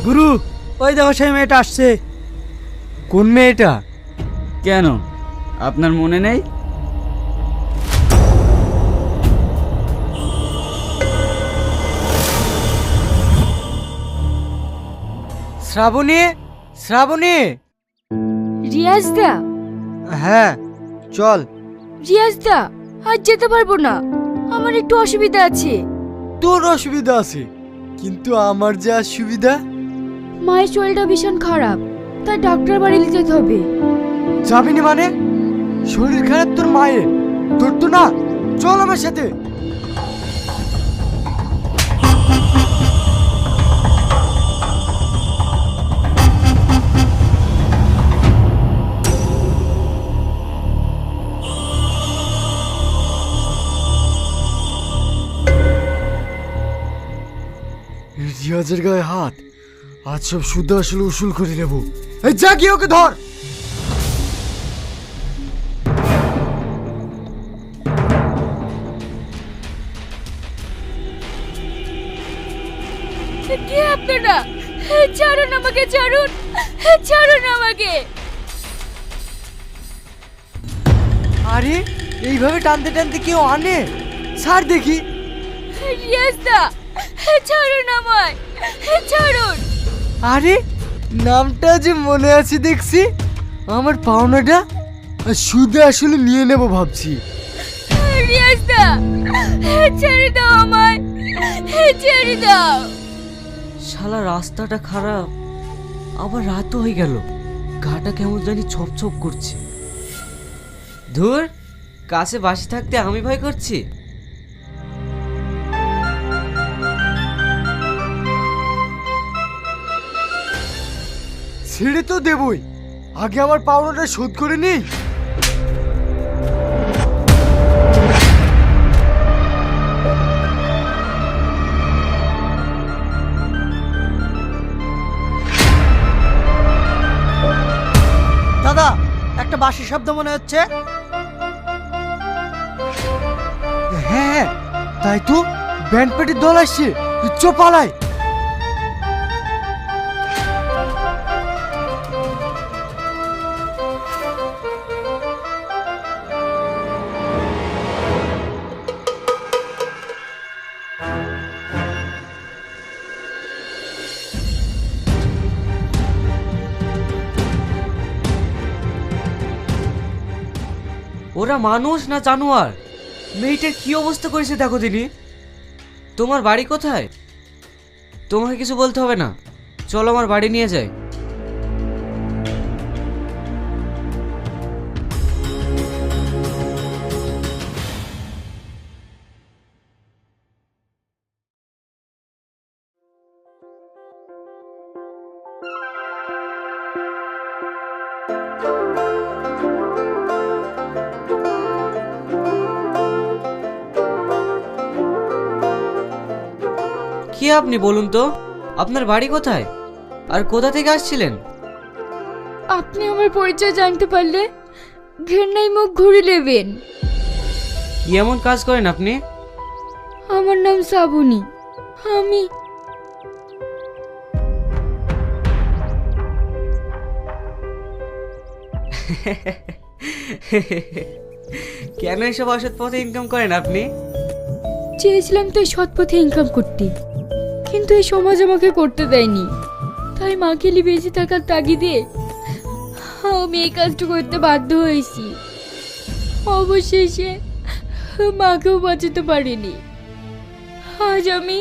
গুরু, ওই দেখো সেই মেয়েটা আসছে। কোন মেয়েটা? কেন, আপনার মনে নেই? শ্রাবণী, শ্রাবণী। রিয়াজ দা? হ্যাঁ, চল। রিয়াজ দা, আজ যেতে পারবো না, আমার একটু অসুবিধা আছে। তোর অসুবিধা আছে, কিন্তু আমার যে আর সুবিধা। মায়ের শরীরটা ভীষণ খারাপ, তাই ডাক্তার বাড়ি যেতে হবে। যাবি না মানে? শরীর খারাপ তোর মায়ের, তোর তো না। চল আমার সাথে। রিয়াজের গায়ে হাত, আজ সব শুদ্ধ আসলে উসুল করে নেব। এই যা, গিয়ে ওকে ধর। কে আপনারা? ছাড়ুন আমাকে, ছাড়ুন, ছাড়ুন আমাকে। আরে, এইভাবে টানতে টানতে কেউ আনে? ছাড় দেখি। রিয়াজ দা, ছাড়ুন আমায়, ছাড়ুন। আরে, নামটা যে মনে আছে দেখছি। আমার পাওনাটা আর সুদে আসলে নিয়ে নেব ভাবছি। রিয়াজ দা, ছেড়ে দাও আমায়, ছেড়ে দাও। শালা রাস্তাটা খারাপ, আবার রাতও হয়ে গেল, গাটা কেমন জানি ছপ ছপ করছে। ধুর, কাছে বাসি থাকতে আমি ভয় করছি। ছেড়ে তো দেবই, আগে আমার পাওনাটা শোধ করে নিই। দাদা, একটা বাঁশির শব্দ মনে হচ্ছে। হ্যাঁ হ্যাঁ, তাই তো, ব্যান্ড পার্টির দল আসছে। চ পালাই। ওরা মানুষ না জানোয়ার? মেয়েটার কি অবস্থা করেছে দেখো দিনি। তোমার বাড়ি কোথায়? তোমাকে কিছু বলতে হবে না, চলো আমার বাড়ি নিয়ে যাই। কি আপনি বলুন তো, আপনার বাড়ি কোথায় আর কোথা থেকে আসছিলেন? আপনি আমার পরিচয় জানতে পারলে ঘেন্নায় মুখ ঘুরে নেবেন। কি এমন কাজ করেন আপনি? আমার নাম শ্রাবণী। আমি কেন এসব অসৎ পথে ইনকাম করেন আপনি? চেয়েছিলাম তো সৎ পথে ইনকাম করতে, কিন্তু এই সমাজ আমাকে করতে দেয়নি। তাই মাকে নিয়ে বেঁচে থাকার তাগিদে আমি এই কাজটা করতে বাধ্য হয়েছি। অবশেষে মাকেও বাঁচাতে পারিনি। আজ আমি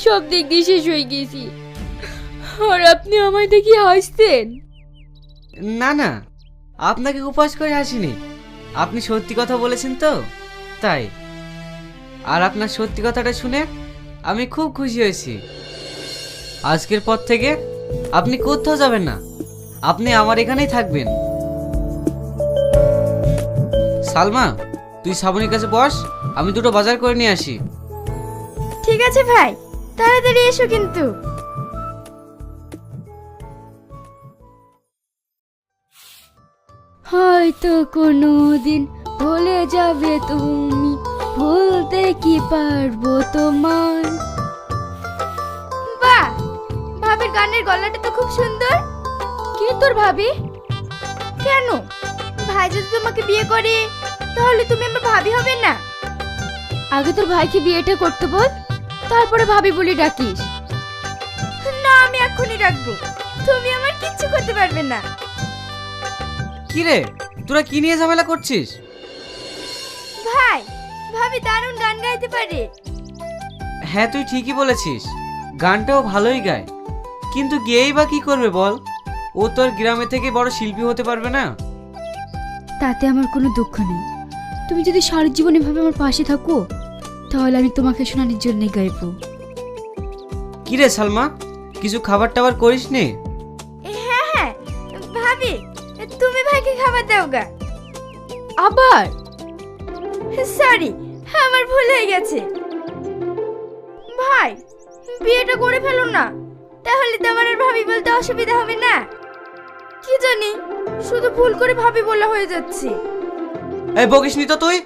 সব দিক দিয়ে শেষ হয়ে গেছি, আর আপনি আমায় দেখি হাসতেন। না না, আপনাকে উপাস করে আসিনি, আপনি সত্যি কথা বলেছেন তো তাই। আর আপনার সত্যি কথাটা শুনে আমি খুব খুশি হয়েছি। আজকের পর থেকে আপনি কোথাও যাবেন না, আপনি আমার এখানেই থাকবেন। সালমা, তুই শ্রাবণীর কাছে বস, আমি দুটো বাজার করে নিয়ে আসি। ঠিক আছে ভাই, তাড়াতাড়ি এসো কিন্তু। হয়তো কোনো দিন ভুলে যাবে তুমি ভুলতে কি পারবো তোমার। বাহ, ভাবির গানের গলাটা তো খুব সুন্দর। কে তোর ভাবি? কেন, ভাই যদি তোমাকে বিয়ে করে তাহলে তুমি আমার ভাবি হবে না? আগে তোর ভাইকে বিয়েটা করতে বল, তারপরে ভাবি বলি ডাকিস। না, আমি এখনই রাখবো, তুমি আমার কিচ্ছু করতে পারবে না। কি রে, তোরা কি নিয়ে ঝামেলা করছিস? ভাই, ভাবি দারুণ গান গাইতে পারে। হ্যাঁ, তুই ঠিকই বলেছিস, গানটাও ভালোই গায়, কিন্তু গেয়েই বা কি করবে বল? ও তোর গ্রামে থেকে বড় শিল্পী হতে পারবে না। তাতে আমার কোনো দুঃখ নেই। তুমি যদি সারা জীবন এভাবে আমার পাশে থাকো তাহলে আমি তোমাকে শোনানোর জন্য গাইবো। কি রে সালমা, কিছু খাবার টাবার করিস নি? হ্যাঁ হ্যাঁ ভাবি, তুমি ভাইকে খাবার দাও গা। আবার সরি, আমার ভুল হয়ে গেছে। ভাই, বিয়েটা করে ফেলো না, তাহলে তো আমার আর ভাবি বলতে অসুবিধা হবে না। কি জানি, শুধু ভুল করে ভাবি বলা হয়ে যাচ্ছে। এই বকিস নি তো তুই।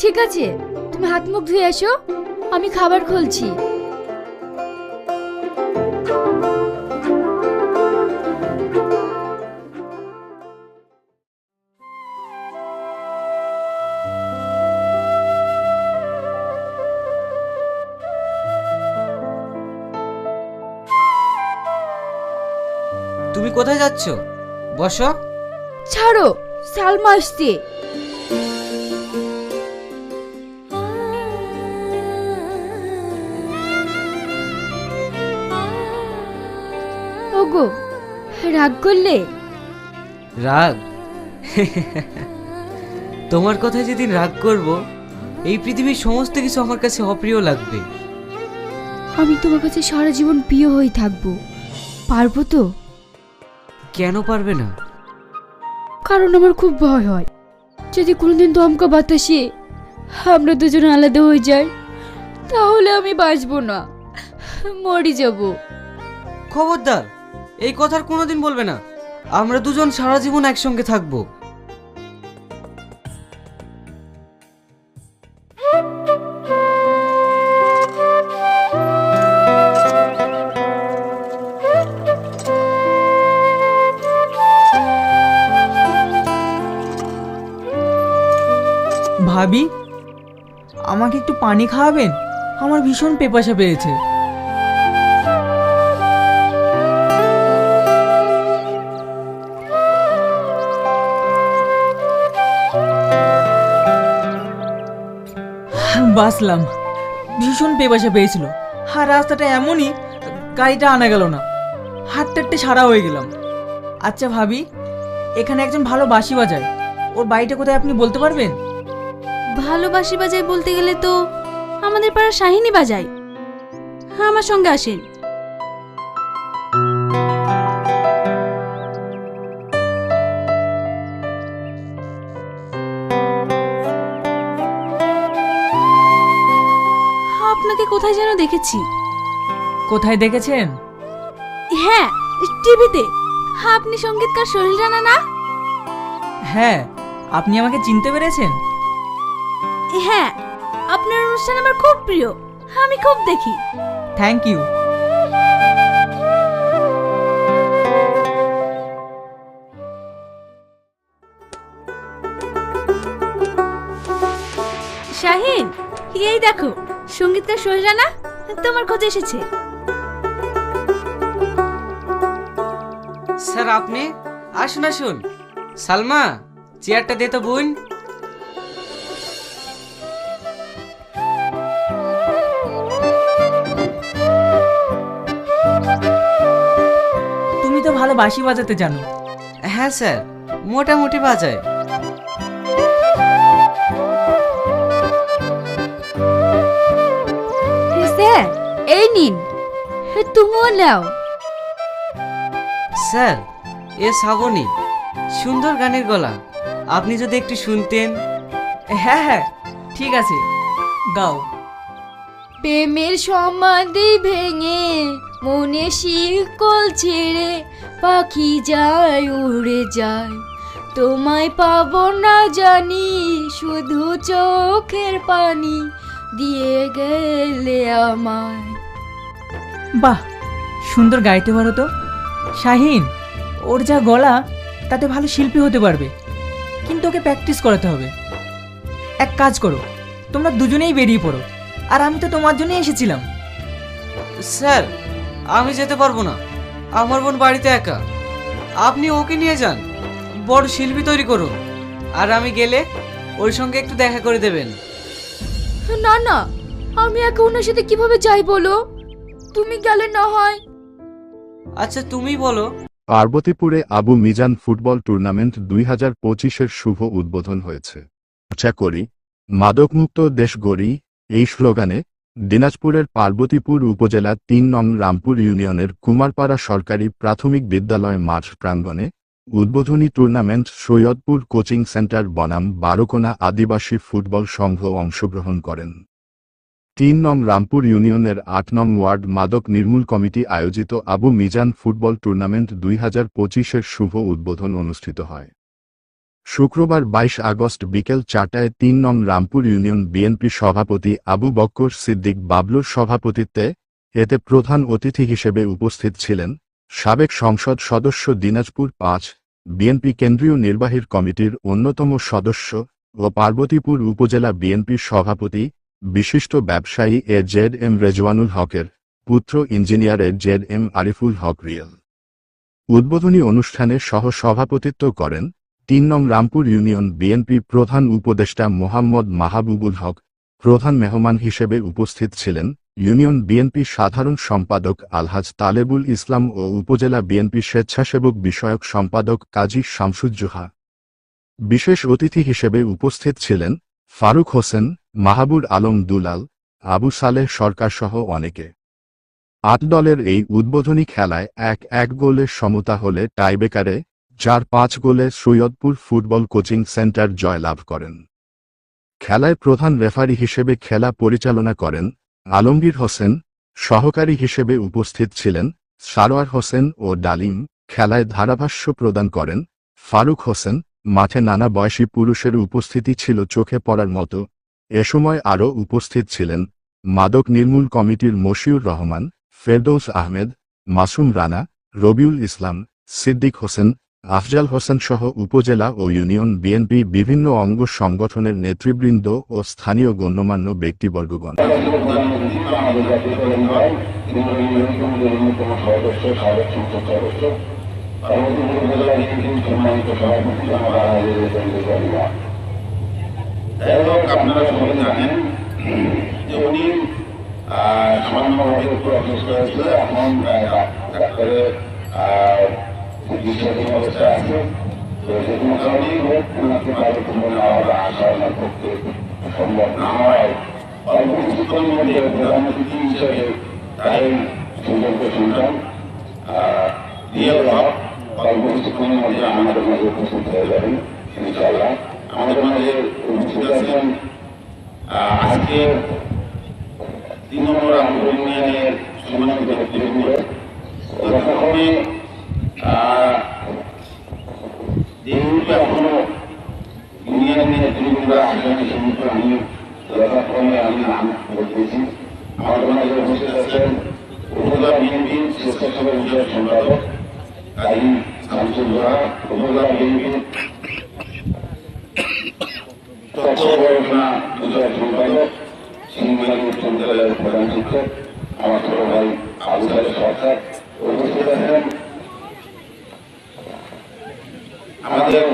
ঠিক আছে, তুমি হাত মুখ ধুয়ে এসো, আমি খাবার খুলছি। তুমি কোথায় যাচ্ছ? বসো। ছাড়ো, সালমা আসছে। ওগো, রাগ করলে? রাগ? তোমার কথায় যেদিন রাগ করব, এই পৃথিবীর সমস্ত কিছু আমার কাছে অপ্রিয় লাগবে। আমি তোমার কাছে সারা জীবন প্রিয় হয়ে থাকবো, পারবো তো? কেন পারবে না? কারণ আমার খুব ভয় হয়, যদি কোনোদিন দমকা বাতাসে আমরা দুজন আলাদা হয়ে যাই তাহলে আমি বাঁচবো না, মরে যাব। খবরদার, এই কথার কোনোদিন বলবে না। আমরা দুজন সারা জীবন একসঙ্গে থাকবো। ভাবি, আমাকে একটু পানি খাওয়াবেন? আমার ভীষণ পেপাসা পেয়েছে। বাসলাম, ভীষণ পেপাসা পেয়েছিল। আর রাস্তাটা এমনই, গাড়িটা আনা গেল না, হাঁটতে হাঁটতে সারা হয়ে গেলাম। আচ্ছা ভাবি, এখানে একজন ভালো বাঁশি বাজায়, ওর বাড়িটা কোথায় আপনি বলতে পারবেন? ভালোবাসি বাজাই বলতে গেলে তো আমাদের পাড়ার শাহিনী বাজায়। হ্যাঁ, আমার সঙ্গে আসেন। আপনাকে কোথায় যেন দেখেছি। কোথায় দেখেছেন? হ্যাঁ, টিভিতে। আপনি সঙ্গীতকার সোহেল রানা না? হ্যাঁ, আপনি আমাকে চিনতে পেরেছেন? হ্যাঁ, আপনার অনুষ্ঠান আমার খুব প্রিয়, আমি খুব দেখি। Thank you. শাহিন, এই দেখো, সঙ্গীতকার সোহেল রানা তোমার খোঁজে এসেছে। স্যার, আপনি আসুন আসুন। সালমা, চেয়ারটা দে তো বোন। তুমি তো ভালো বাঁশি বাজাতে জানো। হ্যাঁ স্যার, মোটামুটি বাজায়। স্যার, এই নিন, তুমিও নাও। স্যার, এ শ্রাবণী, সুন্দর গানের গলা, আপনি যদি একটু শুনতেন। হ্যাঁ হ্যাঁ, ঠিক আছে, গাও। প্রেমের সমাধি ভেঙে মনে শিকল ছেড়ে পাখি যায় উড়ে যায়, তোমায় পাবো না জানি, শুধু চোখের পানি দিয়ে গেলে আমায়। বাহ, সুন্দর গাইতে পারো তো। শাহিন, ওর যা গলা, তাতে ভালো শিল্পী হতে পারবে, কিন্তু ওকে প্র্যাকটিস করাতে হবে। এক কাজ করো, তোমরা দুজনেই বেরিয়ে পড়ো, আর আমি তো তোমার জন্যই এসেছিলাম। স্যার, আমি যেতে পারবো না, আমার বোন বাড়িতে একা। আপনি ওকে নিয়ে যান, বড় শিল্পী তৈরি করুন, আর আমি গেলে ওর সঙ্গে একটু দেখা করে দেবেন। না না, আমি একা ওনার সাথে কিভাবে যাই বলো? তুমি গেলে না হয়। আচ্ছা, তুমি বলো। পার্বতীপুরে আবু মিজান ফুটবল টুর্নামেন্ট 2025-এর শুভ উদ্বোধন হয়েছে। আশা করি মাদকমুক্ত দেশ গড়ি, এই স্লোগানে দিনাজপুরের পার্বতীপুর উপজেলা ৩ নং রামপুর ইউনিয়নের কুমারপাড়া সরকারি প্রাথমিক বিদ্যালয় মাঠ প্রাঙ্গণে উদ্বোধনী টুর্নামেন্ট সৈয়দপুর কোচিং সেন্টার বনাম বারোকোনা আদিবাসী ফুটবল সংঘ অংশগ্রহণ করেন। ৩ নং রামপুর ইউনিয়নের ৮ নং ওয়ার্ড মাদক নির্মূল কমিটি আয়োজিত আবু মিজান ফুটবল টুর্নামেন্ট 2025-এর শুভ উদ্বোধন অনুষ্ঠিত হয়। শুক্রবার ২২ আগস্ট বিকেল ৪টায় ৩ নং রামপুর ইউনিয়ন বিএনপি সভাপতি আবু বক্কর সিদ্দিক বাবলুর সভাপতিত্বে এতে প্রধান অতিথি হিসেবে উপস্থিত ছিলেন সাবেক সংসদ সদস্য দিনাজপুর ৫ বিএনপি কেন্দ্রীয় নির্বাহী কমিটির অন্যতম সদস্য ও পার্বতীপুর উপজেলা বিএনপির সভাপতি বিশিষ্ট ব্যবসায়ী জেড.এম. রেজওয়ানুল হকের পুত্র ইঞ্জিনিয়ার জেড.এম. আরিফুল হক রিয়েল। উদ্বোধনী অনুষ্ঠানে সহ-সভাপতিত্ব করেন ৩ নং রামপুর ইউনিয়ন বিএনপি প্রধান উপদেষ্টা মোহাম্মদ মাহবুবুল হক। প্রধান মেহমান হিসেবে উপস্থিত ছিলেন ইউনিয়ন বিএনপি সাধারণ সম্পাদক আলহাজ তালেবুল ইসলাম ও উপজেলা বিএনপি স্বেচ্ছাসেবক বিষয়ক সম্পাদক কাজী শামসুজ্জোহা। বিশেষ অতিথি হিসেবে উপস্থিত ছিলেন ফারুক হোসেন, মাহাবুর আলম দুলাল, আবু সালেহ সরকারসহ অনেকে। ৮ দলের এই উদ্বোধনী খেলায় ১-১ গোলের সমতা হলে টাইব্রেকারে ৪-৫ গোলে সৈয়দপুর ফুটবল কোচিং সেন্টার জয়লাভ করেন। খেলায় প্রধান রেফারি হিসেবে খেলা পরিচালনা করেন আলমগীর হোসেন। সহকারী হিসেবে উপস্থিত ছিলেন সারোয়ার হোসেন ও ডালিম। খেলায় ধারাভাষ্য প্রদান করেন ফারুক হোসেন। মাঠে নানা বয়সী পুরুষের উপস্থিতি ছিল চোখে পড়ার মতো। এ সময় আরও উপস্থিত ছিলেন মাদক নির্মূল কমিটির মশিউর রহমান, ফেরদৌস আহমেদ, মাসুম রানা, রবিউল ইসলাম, সিদ্দিক হোসেন, আফজাল হোসেন সহ উপজেলা ও ইউনিয়ন বিএনপি বিভিন্ন অঙ্গ সংগঠনের নেতৃবৃন্দ ও স্থানীয় গণ্যমান্য ব্যক্তিবর্গগণ। আপনারা সবাই জানেন যে উনি সামান্যভাবে একটু অসুস্থ হয়েছিল, এখন ডাক্তারের চিকিৎসাধীন অবস্থায় আছে। তো যে কোনো কারণেই হোক ওনাকে কার্যক্রম নেওয়া বা আসা ওনার পক্ষে সম্ভব না হয় অল্প কিছুক্ষণের মধ্যে প্রধান অতিথি হিসেবে তাই সুযোগ্য সন্তান দিয়েও হক অল্প কিছুক্ষণের মধ্যে আমাদের মাঝে উপস্থিত হয়ে যাবেন ইনশাআল্লাহ। আমাদের মাঝে উপস্থিত আছেন আজকে ৩ নম্বর রামপুর ইউনিয়নের সম্মানিত ব্যক্তিবৃন্দ। যথাক্রমে যেহেতু এখনো ইউনিয়নের নেতৃবৃন্দ আসেন সেহেতু আমি যথাক্রমে আমি নাম বলতেছি। আমাদের মাঝে উপস্থিত আছেন উপজেলা বিএনপির স্বেচ্ছাসেবক বিষয়ক সম্পাদক কাজী শামসুজ্জোহা, উপজেলা বিএনপির তথ্য গবেষণা বিষয়ক সম্পাদক সিংহবাড়ি উচ্চ বিদ্যালয়ের প্রধান শিক্ষক আমার ছোট ভাই আবু সালেহ সরকার উপস্থিত আছেন। আমাদের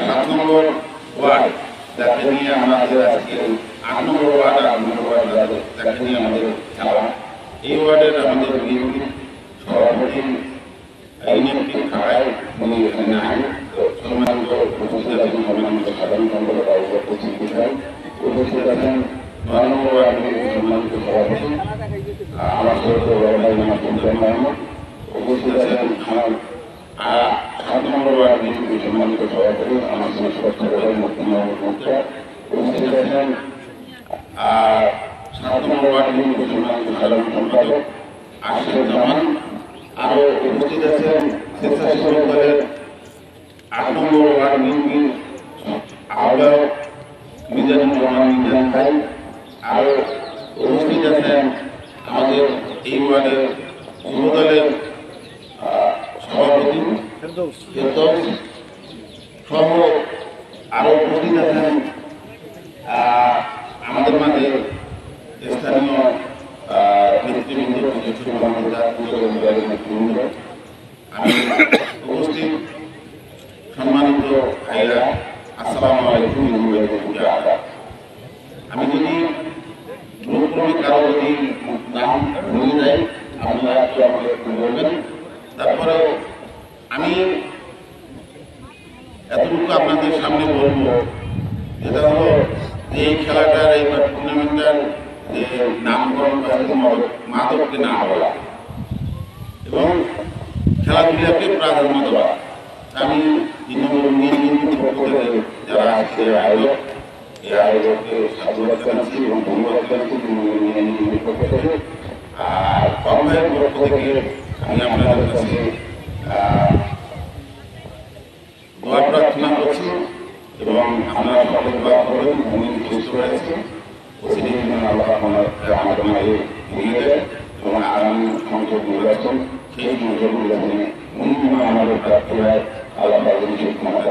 ৭ নম্বর ওয়ার্ড যাকে নিয়ে আমাদের আজকে ৮ নম্বর ওয়ার্ড আর ৮ নম্বর ওয়ার্ড যাকে নিয়ে আমাদের খেলা, এই ওয়ার্ডের আমাদের বিএনপি সভাপতি খাড়ায় উনি এখানে আইন সম্মানিত উপস্থিত আছেন সম্মানিত সাধারণ সম্পাদক আবু বকর সিদ্দিক ভাই, উপস্থিত আছেন ৯ নম্বর ওয়ার্ডের সম্মানিত সভাপতি আমার ছোট বড় ভাই আমার পঞ্চায়েত মোহাম্মদ, উপস্থিত আছেন আমার ৭ নম্বর ওয়ার্ডের সম্মানিত সভাপতি আমার ছোট ভাই মুফতি মোহাম্মদ মুক্তার, উপস্থিত আছেন ৭ নম্বর ওয়ার্ডের সম্মানিত সাধারণ সম্পাদক আশিফুজ্জামান, আরো উপস্থিত আছেন স্বেচ্ছাসেবক দলের 8 নম্বর ওয়ার্ড বিএনপির আহ্বায়ক মিজানুর রহমান মিজান ভাই, আরও উপস্থিত আছেন আমাদের এই ওয়ার্ডের যুবদলের সভাপতি ফেরদৌস সহ আরও উপস্থিত আছেন আমাদের মাঝে স্থানীয় নেতৃবৃন্দ, নেতৃবৃন্দ, আমি উপস্থিত সম্মানিত ভাইরা, আসসালামু আলাইকুম। আমি যদি নতুন কারো যদি নাম ভুলে যাই আপনারা একটু আমাকে একটু বলবেন। তারপরেও আমি এতটুকু আপনাদের সামনে বলবো, যেটা হলো এই খেলাটার এই টুর্নামেন্টটার যে নামকরণ করেছে মাদককে না বলা এবং খেলাধুলাকে প্রাধান্য দেওয়া। আমি পক্ষ থেকে যারা আছে আয়োজক, এই আয়োজককে সাধুবাদ জানাচ্ছি এবং ধন্যবাদ জানাচ্ছি পক্ষ থেকে। আর কর্মের পক্ষ থেকে আমি আপনাদের কাছে দোয়া প্রার্থনা করছি এবং আপনারা সকলে দোয়া করবেন। উনি সুস্থ রয়েছে, আল্লাহ আমাদের মাঝে নিয়ে দেয় এবং আগামী সংসদ নির্বাচন সেই সংসদ নির্বাচনে উনি আমাদের প্রার্থী হয়, আল্লাহ ক্ষমতা